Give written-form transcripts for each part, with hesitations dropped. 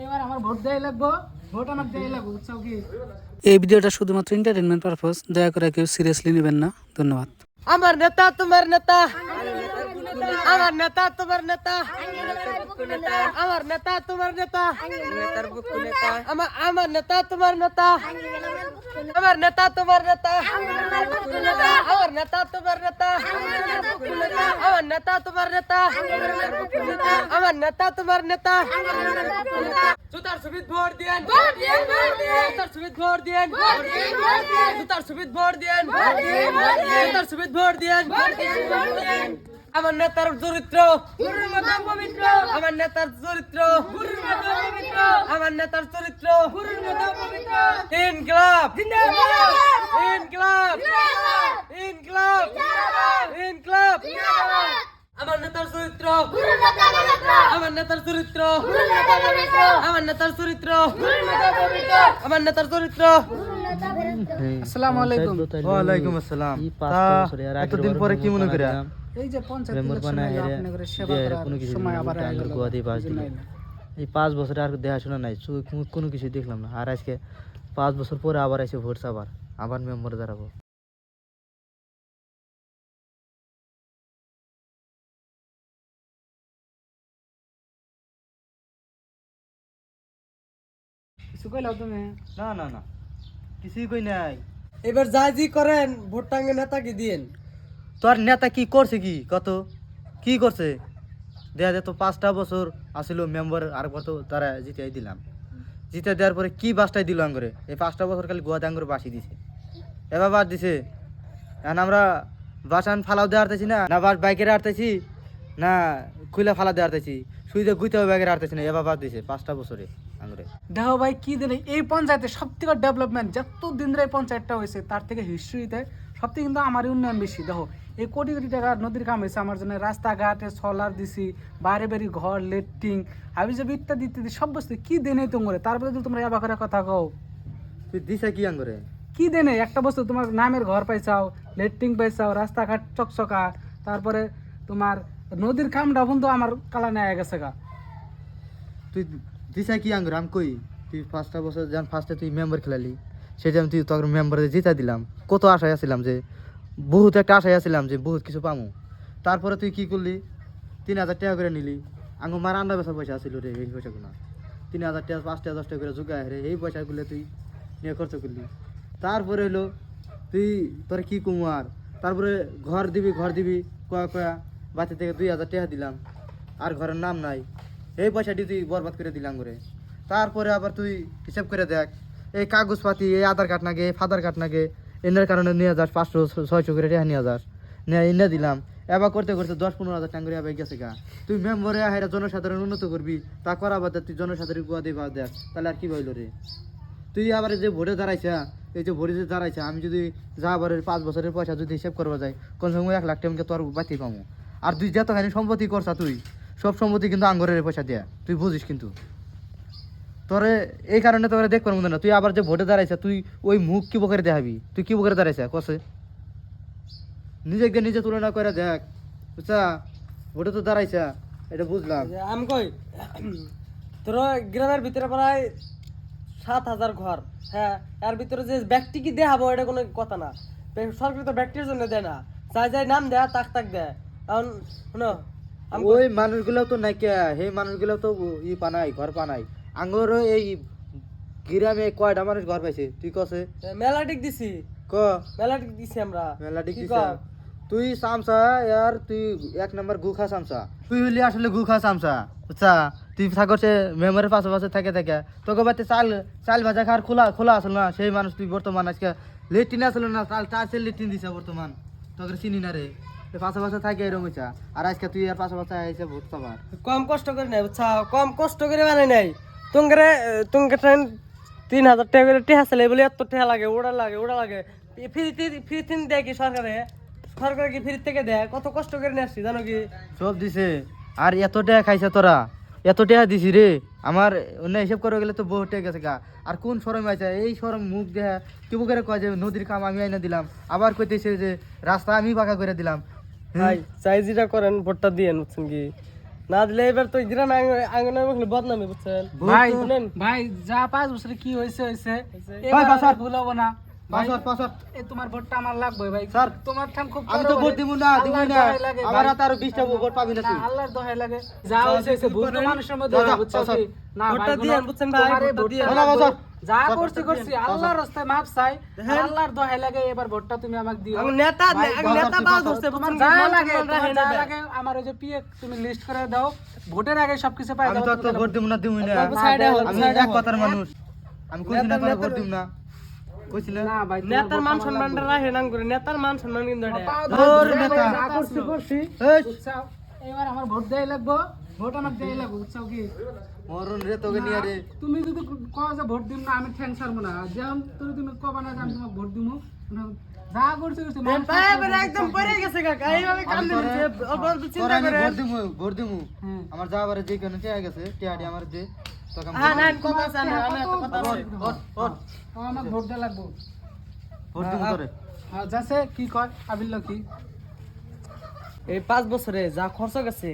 এবার আমার ভোট দেই লাগবো, ভোট আমার দেই লাগবো, বুঝছো কি? এই ভিডিওটা শুধুমাত্র এন্টারটেইনমেন্ট পারপাস, দয়া করে কেউ সিরিয়াসলি নেবেন না। ধন্যবাদ। আমার নেতা তোমার নেতা, আমার নেতা তোমার নেতা, আমার নেতা তোমার নেতা, আমার নেতা তোমার নেতা, আমার নেতা তোমার নেতা, আমার নেতা তোমার নেতা, আমার নেতা তোমার নেতা, আমার নেতা তোমার নেতা। জুতার সুবিধ ভোট দিয়েন, জুতার সুবিধ ভোট দিয়েন, জুতার সুবিধ ভোট দিয়েন, জুতার সুবিধ ভোট দিয়েন। আমার নেতার চরিত্র, আমার নেতার চরিত্র, আমার নেতার চরিত্র, ইনকলাব, ইনকলাব, ইনকলাব, ইনকলাব। আমার নেতার চরিত্র, আমার নেতার চরিত্র, আমার নেতার চরিত্র, আমার নেতার চরিত্র। আসসালামু আলাইকুম। ওয়ালাইকুম আসসালাম। এতদিন পরে কি মনে করে এই যে পঞ্চায়েত ইলেকশন হলো, আপনাদের সেবা করার সময় আবার এই 5 বছরে আর দেখাশোনা নাই, কোনো কিছু দেখলাম না। আর আজকে 5 বছর পরে আবার এসে ভোট চাবার, আবার মেম্বার দাঁড়াবো। কিছু কইলাও তুমি? না না না, কিছুই কই নাই। এবার যা জি করেন ভোট টাঙ্গে নেতাকে দিয়েন। তোর নেতা কি করছে, কি কত কি করছে দেখা যায় তো। 5টা বছর আসিল মেম্বার, আরেকবার তো তারা জিতাই দিলাম। জিতে দেওয়ার পরে কি বাসটাই দিল আঙ্গরে, এই 5টা বছর খালি গোয়া আঙ্গরে বাসি দিছে, এবার বাদ দিছে। এখন আমরা বাসান ফালাও দিয়ে আরতেছি না, না বাস বাইকের আরতেছি, না খুলে ফালা দিয়ে আরতেছি, সুইতে গুইতেও ব্যাগের আরতেছি না, এবার বাদ দিছে 5টা বছরে আঙ্গরে। দেখো ভাই কি দিলে এই পঞ্চায়েতে সব থেকে ডেভেলপমেন্ট যত দিন ধরে এই পঞ্চায়েতটা হয়েছে তার থেকে হিস্ট্রিতে সব থেকে কিন্তু আমারই উন্নয়ন বেশি। দেখো এই কোটি কোটি টাকার নদীর কাম হয়েছে আমার জন্য, রাস্তাঘাটে সোলার দিছি, বাইরে বাড়ি ঘর, লেট্রিন, হাবি যাবি ইত্যাদি ইত্যাদি সব বস্তু কি দেনে তোমরা, তারপরে তো তোমরা এবার করে কথা কও তুই দিছে কি আঙ্গরে, কি দেনে একটা বস্তু তোমার নামের ঘর পাইছাও, লেট্রিন পাইছাও, রাস্তাঘাট চকচকা, তারপরে তোমার নদীর কামটা বন্ধু আমার কালা নেয় গেছে গা। তুই দিছে কি আঙ্গরে আমি কই, তুই 5টা বছর যখন ফার্স্টে তুই মেম্বার খেলালি, সেটা আমি তুই তখন মেম্বারে জিতা দিলাম, কত আশায় আসছিলাম যে বহুত একটা আশায় আসছিলাম যে বহুত কিছু পামু। তারপরে তুই কি করলি, 3000 টাকা করে নিলি, আঙ্গু মার আন্ডা বেচার পয়সা আসছিল রে, এই পয়সাগুলো 3000 টাকা 5 টাকা 10 টাকা করে জোগায় রে, এই পয়সাগুলো তুই নিয়ে খরচ করলি। তারপরে হলো তুই তোর কি কুমার, তারপরে ঘর দিবি কয়া কয়া বাচ্চা থেকে 2000 টাকা দিলাম, আর ঘরের নাম নাই, এই পয়সাটি তুই বরবাদ করে দিলাম করে। তারপরে আবার তুই হিসাব করে দেখ, এই কাগজপাতি, এই আধার কার্ড নাগে, এই ফাদার কার্ড নাগে, এনার কারণে নিয়ে যাস 500-600 করে টাকা নিয়ে যাস, নিয়ে এনে দিলাম। এবার করতে করতে 10-15 হাজার টাকা করে এবার গেছে গা। তুই মেম্বরে হাইরা জনসাধারণ উন্নত করবি, তা করা বাদ তুই জনসাধারণ গুয়া দিয়ে বাদ দেখ, তাহলে আর কি হইল রে। তুই আবার যে ভোটে দাঁড়াইছা, এই যে ভোটে যে দাঁড়াইছা, আমি যদি যা আবার 5 বছরের পয়সা যদি হিসাব করবো যাই, কোন সময় 1 লাখ টাকা তোর বাতি পাবো। আর তুই যতখানি সম্পত্তি করছা, তুই সব সম্পত্তি কিন্তু আঙ্গরের পয়সা দেয়া, তুই বুঝিস। কিন্তু তোরে এই কারণে তোরে দেখবার মতো না, তুই আবার যে ভোটে দাঁড়াইছা, তুই ওই মুখ কি বকরে দেখাবি, তুই কি বকরে দাঁড়াইছা কসে, নিজেকে নিজে তুলনা করে দেখ, বুঝছা। ভোটে তো দাঁড়াইছা, এটা বুঝলাম। আমি কই তোর গ্রামের ভিতরে প্রায় 7000 ঘর, হ্যাঁ, এর ভিতরে যে ব্যক্তি কি দেখাবো এটা কোনো কথা না। সরকার তো ব্যক্তির জন্য দেয় না, যাই যাই নাম দেয় তাক দেয়। কারণ শুনো ওই মানুষগুলো তো নাই কে, সেই মানুষগুলো তো ই পানাই, ঘর পানাই। আঙ্গর এই গ্রামে কয়টা মানুষ ঘর পাইছে তুই কসে? মেলাটিক দিছি, ক মেলাটিক দিছি আমরা, মেলাটিক কি দিছ কর? তুই সামসা, আর তুই 1 নম্বর গুখা সামসা, তুই হলি আসলে গুখা সামসা, বুঝছা। তুই থাকছে মেমোরের পাশে থাকে থাকে, তোকে বাড়িতে চাল ভাজা খাওয়ার খোলা আসল না, সেই মানুষ তুই বর্তমান আজকে লেট্রিন আসলো না, চাল লেট্রিন দিছে বর্তমান, তোকে চিনি না রে। পাশে থাকে এরকম হইছা, আর আজকে তুই আর পাশে আইসে ভোট পাবার। কম কষ্ট করে নাই, বুঝছা, কম কষ্ট করে বানাই নাই। তোমাকে 3000 টাকা করে টেহা চালে বলে এত টেহা লাগে, ওটা লাগে ফ্রি দেয় কি সরকারে কি ফ্রি থেকে দেয়? কত কষ্ট করে নিয়ে আসছি জানো কি? সব দিছে, আর এত টাকা খাইছে তোরা, এত টাকা দিছি রে। আমার অন্য হিসাব করে গেলে তো বহু টাকা গেছে গা। আর কোন শরম আছে, এই শরম মুখ দেখা কি করে কয় যে নদীর কাম আমি আইনা দিলাম, আবার কইতেছে যে রাস্তা আমি পাকা করে দিলাম। ভাই চাই যেটা করেন ভোটটা দিয়েন, বুঝছেন কি, না দিলে এবার তো গ্রামে আঙ্গনে মুখলে বদনামি বুঝছেন ভাই শুনেন ভাই যা 5 বছরে কি হয়েছে হয়েছে ভাই, এবার বাসার। আর ভুল হবো না ভাই, পাসওয়ার্ড এই তোমার ভোটটা আমার লাগবে ভাই স্যার, তোমার ঠান খুব আমি তো বড় ভোট ভাই। দিব না আল্লাহর দোহাই লাগে আমার ভাই। হাতে আরো 20টা ভোট পাবি না না তুই আল্লাহর দোহাই লাগে যা হয়েছে ভুল তো মানুষের মধ্যে যা, হয়, যা, বুঝছো বাসার। কি না ভাই ভোটটা শোনো, দিয়েন, বুঝছেন ভাই, তোমার এই ভোটটা ভোটটা দিয়েন। না, লাগবে। বাসার। যা বাসার, করছি করছি আল্লাহর রাস্তায় মাপ চাই আর আল্লাহর দোহাই লাগে এবার ভোটটা তুমি আমাকে দিও আমি নেতা ভাই, নেতা বাজার পাওয়া থেকে ধরছে তোমার বুঝছেন যা কি? লাগে মান সম্মান তোমার রাখে যা নেবে। লাগে আমার ওই যে পিএ তুমি লিস্ট করে দাও ভোটের আগে সবকিছু পাই আমি যাবো তো তুমি তোর তাহলে- ভোট দিব না দিবই না বাবু সাইডে হও, আমি সাইডে এক হও। কথার মানুষ আমি কইছি না তোর ভোট দিব না কইছি না না ভাই তোমার নেতার ভোটটা মান আমার সম্মানটা লাগবে। রাখে না করে নেতার মান সম্মান কিন্তু এটা। পাও ধর ধরে নেতা। যা করছি করছি এই বুঝছো এবার আমার ভোট দেই লাগবো ভোট আমাকে দেই লাগবো বুঝছো কি মরণ রে তোকে নিয়ে রে তুমি যদি কও যে ভোট দিম না আমি ঠ্যাং ছাড়বো না যেমন তুমি কবা না যে আমি তোমাকে ভোট দিমু যা করছি করছি মানুষ পায়ে এবার একদম পড়ে গেছে কাকা এইভাবে কান দিচ্ছে অল্প অল্প তোর চিন্তা আমি করে ভোট দিমু হ্যাঁ। আমার যা বারে যে কেন চেয়ে গেছে টিয়াডি আমার দে তোকে আমি হ্যাঁ না কথা আছে না আমি একটা কথা আছে ও আমাকে ভোট দেওয়া লাগবো ভোট দিমু তোরে আর যাচ্ছে কি কয় আবিল্ল কি এই 5 বছরে যা খরচ গেছে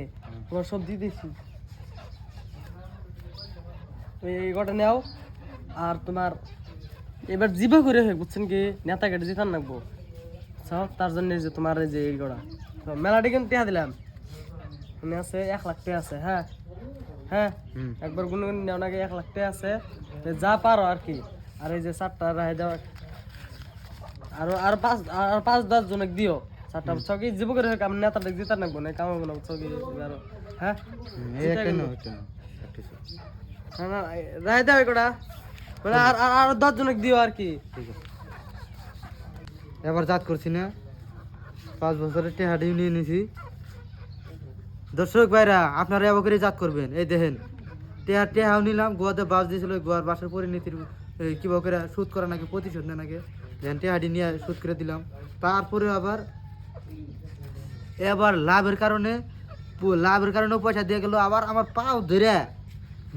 তোমার সব দিয়ে দিয়েছি এই গোটা নাও আর তোমার এবার জিবা করে হয় বুঝছেন কি নেতা কেটে জিতান লাগবো চাও তার জন্য এই যে তোমার এই যে এই গোড়া মেলাটি কিন্তু টেহা দিলাম মনে আছে 1 লাখ টাকা আছে হ্যাঁ হ্যাঁ হুম। একবার গুনগুন নেও নাকি 1 লাখ টাকা আছে তো যা পারো আর কি আর এই যে 4টা রায় দাও আর 5-10 জনক দিও 4টা ছকি জীব করে হোক আমি নেতাটা জিতার নাকবো না কামাবো না ছকি আর হ্যাঁ এই একটা নো একটা নো না না রায় দাও একটা মানে আর 10 জনক দিও আর কি ঠিক আছে এবার জাত করছি না 5 বছরের টেহাডি নিয়ে নিছি দর্শক ভাইরা আপনারা এবার করে জাত করবেন এই দেখেন টেহাও নিলাম গোয়াতে বাস দিয়েছিল গোয়ার বাসের পরিণতির কিভাবে করে সুদ করা নাকি প্রতিশোধ নেয় নাকি দেখেন টেহাডি নিয়ে সুদ করে দিলাম তারপরে আবার এবার লাভের কারণে পয়সা দিয়ে গেল আবার আমার পাও ধরে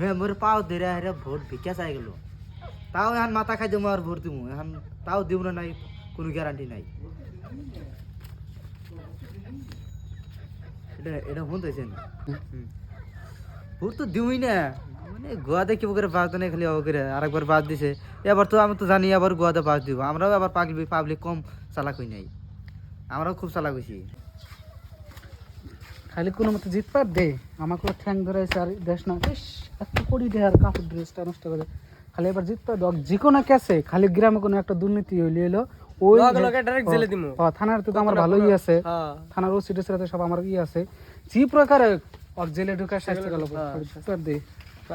মেম্বরের পাও ধরে হেরে ভোট ভিক্ষা চাই গেল তাও এখন মাথা খাই দেবো আর ভোট দিব এখন তাও দিব না নাই কোনো গ্যারান্টি নাই এটা এটা শুনতেছেন ভোট তো দিবই না মানে গোয়াতে কি করে বাস দেয় খালি অব করে আরেকবার বাস দিছে এবার তো আমি তো জানি আবার গোয়াতে বাস দিব আমরাও আবার পাবলিক কম চালাক হই নাই আমরাও খুব চালাক হয়েছি খালি কোনো মতো জিতপার দে আমাকে ঠ্যাং ধরেছে আর দেশ না বেশ এত কোটি দে আর কাপড় ড্রেসটা নষ্ট করে খালি এবার জিতপার দক যে কোনো ক্যাসে খালি গ্রামে কোনো একটা দুর্নীতি হইলে এলো ওই লগে লগে ডাইরেক্ট জেলে দিমু থানার তো আমার ভালোই আছে হ্যাঁ থানার ওসি টেসির সব আমার আছে যে প্রকারে জেলে ঢুকে শাস্তি গেল জিতপার দে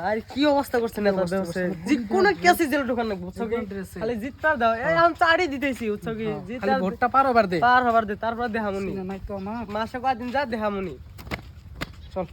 আর কি অবস্থা করছে নেতা দেশে যে কোন কেসে জেলে ঢোকান না বুঝছো কি খালি জিতপার দাও এই আমি চাড়ি দিতেছি বুঝছো কি খালি জিতার ভোটটা পারোবার দে পার হবার দে তারপর দেখামুনি নাই তো আমার মাসে কয়দিন যা দেখামুনি চল